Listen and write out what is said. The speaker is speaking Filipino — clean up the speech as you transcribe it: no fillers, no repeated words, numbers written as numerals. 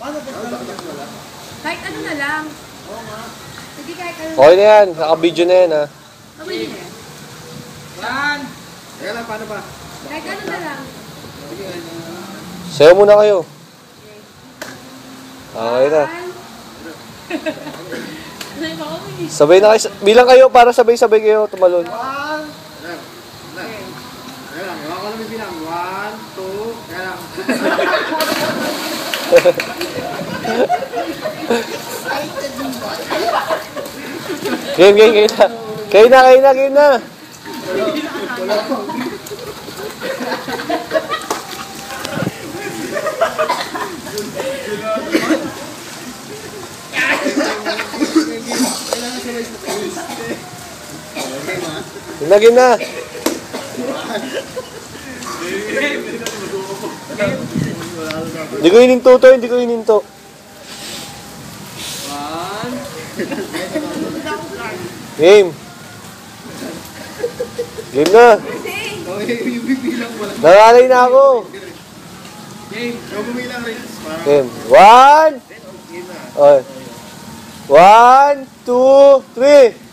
Kahit ano na lang. Oo nga. Sige, kahit ano. Okay na yan. Naka-video na yan, ha? Okay na yan. One. Teka lang, paano ba? Kahit ano na lang. Sayo muna kayo. Okay na. Sabay na kayo. Bilang kayo para sabay-sabay kayo tumalon. One. Teka lang, ako lang yung bilang. 1, 2, teka lang. Game na. Game na. Game na. Hindi ko hininto to, hindi ko hininto. 1. Game. Game na. Nangalay na ako. Game. Ikaw bumilang rin. Game. 1. Okay. 1, 2, 3.